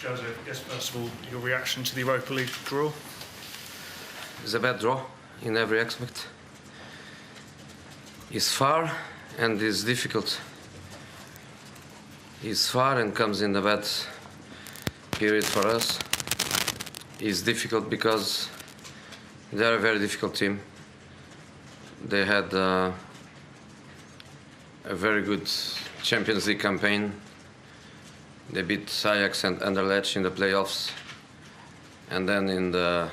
Jose, I guess first of all, your reaction to the Europa League draw? It's a bad draw in every aspect. It's far and it's difficult. It's far and comes in a bad period for us. It's difficult because they're a very difficult team. They had a very good Champions League campaign. They beat Ajax and Anderlecht in the playoffs, and then in the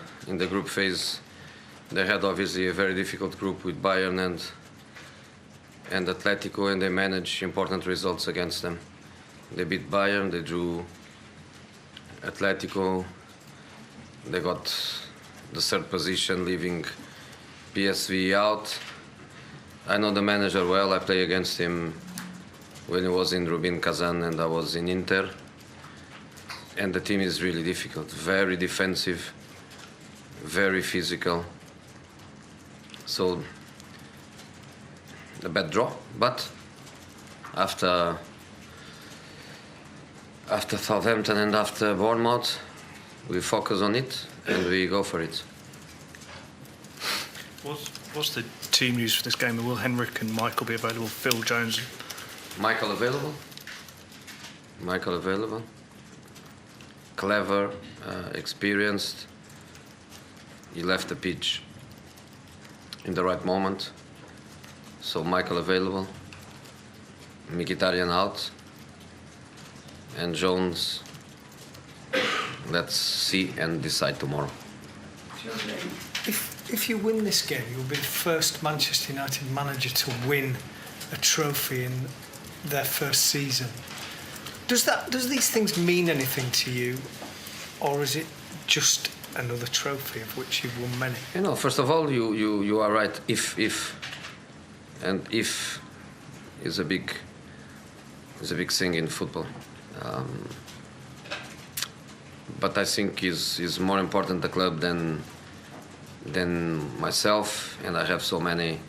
group phase, they had obviously a very difficult group with Bayern and Atletico, and they managed important results against them. They beat Bayern, they drew Atletico, they got the third position, leaving PSV out. I know the manager well. I played against him when he was in Rubin Kazan and I was in Inter. And the team is really difficult, very defensive, very physical. So, a bad draw, but after Southampton and after Bournemouth, we focus on it and we go for it. What's the team news for this game? Will Henrik and Michael be available? Phil Jones? Michael available. Clever, experienced. He left the pitch in the right moment. So Michael available. Mkhitaryan out. And Jones, let's see and decide tomorrow. If you win this game, you'll be the first Manchester United manager to win a trophy in their first season. Does these things mean anything to you, or is it just another trophy of which you've won many? You know, first of all, you are right. If is a big thing in football. But I think is more important the club than myself, and I have so many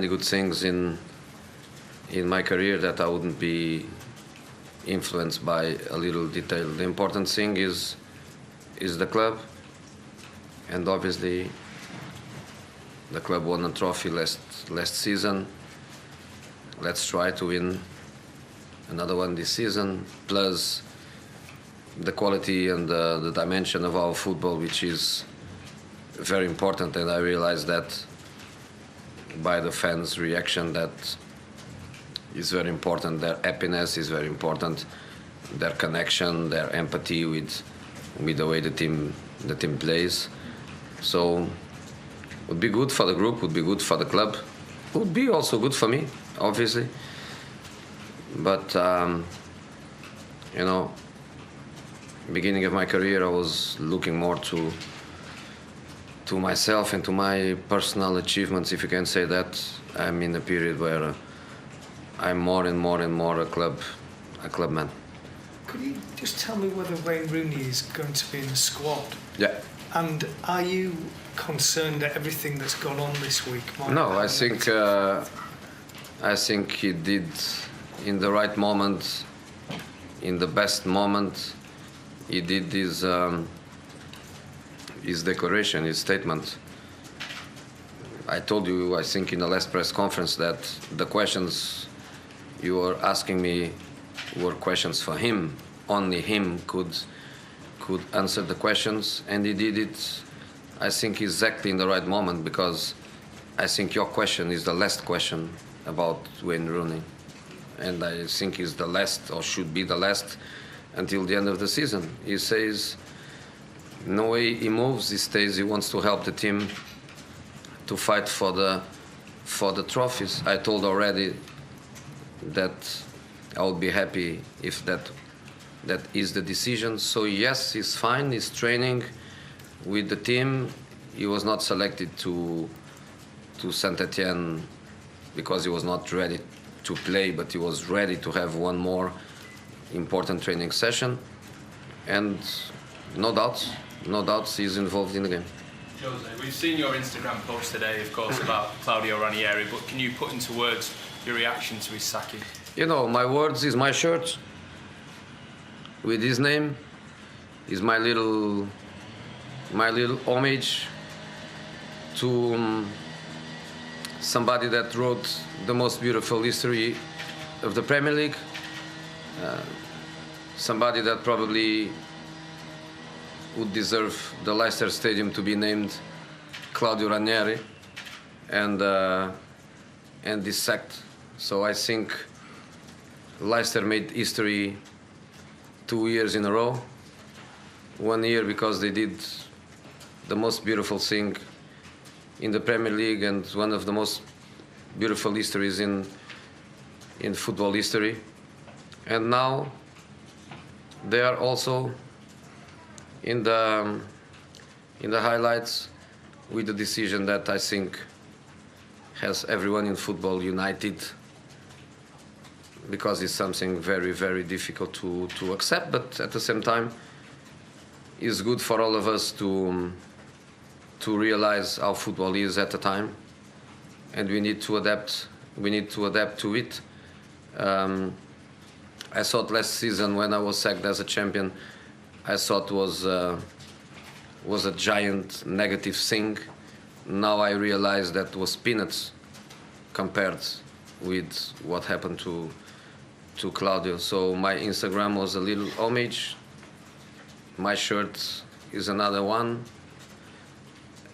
good things in my career that I wouldn't be influenced by a little detail. The important thing is the club, and obviously the club won a trophy last season. Let's try to win another one this season, plus the quality and the dimension of our football, which is very important, and I realize that by the fans' reaction that is very important. Their happiness is very important. Their connection, their empathy with the way the team plays. So would be good for the group, would be good for the club, would be also good for me, obviously. But you know, beginning of my career, I was looking more to myself and to my personal achievements, if you can say that. I'm in a period where I'm more and more a club man. Could you just tell me whether Wayne Rooney is going to be in the squad? Yeah. And are you concerned at everything that's gone on this week? No, I think he did in the right moment, in the best moment. He did his declaration, his statement. I told you, I think in the last press conference, that the questions you were asking me were questions for him. Only him could answer the questions, and he did it, I think, exactly in the right moment, because I think your question is the last question about Wayne Rooney, and I think is the last, or should be the last, until the end of the season. He says no way he moves, he stays, he wants to help the team to fight for the trophies. I told already that I would be happy if that is the decision. So yes, he's fine, he's training with the team. He was not selected to Saint-Etienne because he was not ready to play, but he was ready to have one more important training session. And no doubts he's involved in the game. Jose, we've seen your Instagram post today, of course, about Claudio Ranieri, but can you put into words your reaction to his sacking? You know, my words is my shirt. with his name. Is my little homage to somebody that wrote the most beautiful history of the Premier League. Somebody that probably would deserve the Leicester Stadium to be named Claudio Ranieri and dissect. So I think Leicester made history 2 years in a row. 1 year because they did the most beautiful thing in the Premier League and one of the most beautiful histories in football history. And now they are also in the highlights with the decision that I think has everyone in football united, because it's something very, very difficult to accept, but at the same time it's good for all of us to realize how football is at the time, and we need to adapt. We need to adapt to it. I thought last season when I was sacked as a champion, I thought was a giant negative thing. Now I realize that was peanuts compared with what happened to Claudio. So my Instagram was a little homage. My shirt is another one.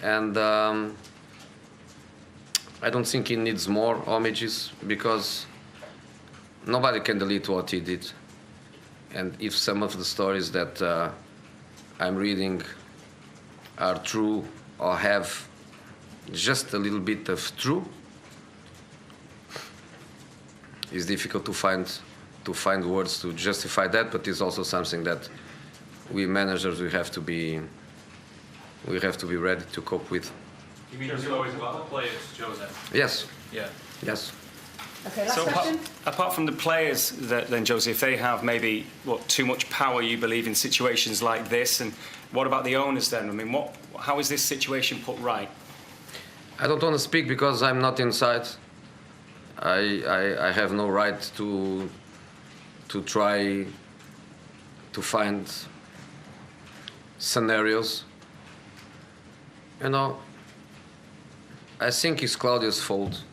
And I don't think he needs more homages, because nobody can delete what he did. And if some of the stories that I'm reading are true or have just a little bit of true, it's difficult to find words to justify that, but it's also something that we managers we have to be ready to cope with. You mean it's always about the players, Joseph? Yes. Yeah. Yes. Okay, last So question. apart from the players, then Jose, if they have maybe too much power, you believe, in situations like this, and what about the owners then? I mean, how is this situation put right? I don't want to speak because I'm not inside. I have no right to try to find scenarios. You know, I think it's Claudio's fault.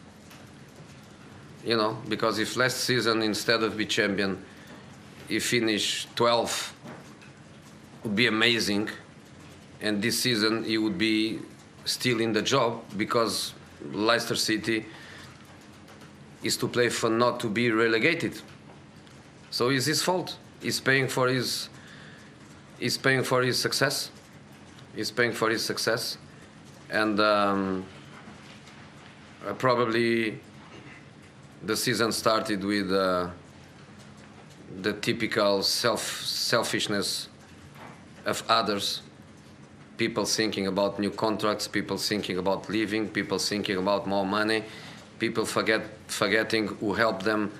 You know, because if last season, instead of be champion, he finished 12th, would be amazing. And this season he would be still in the job, because Leicester City is to play for not to be relegated. So it's his fault. He's paying for his success. He's paying for his success. And probably the season started with the typical selfishness of others. People thinking about new contracts, people thinking about leaving, people thinking about more money, people forgetting who helped them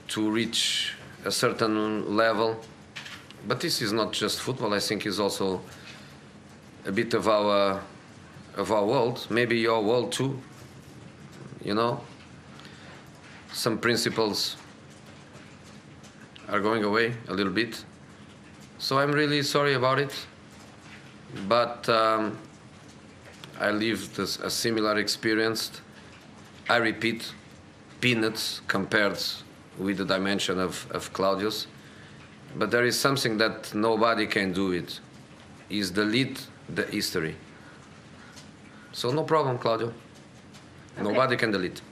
to reach a certain level. But this is not just football. I think it's also a bit of our world, maybe your world too. You know, some principles are going away a little bit. So I'm really sorry about it. But I lived a similar experience. I repeat, peanuts compared with the dimension of Claudio's. But there is something that nobody can do it, is delete the history. So no problem, Claudio. Okay. Nobody can delete.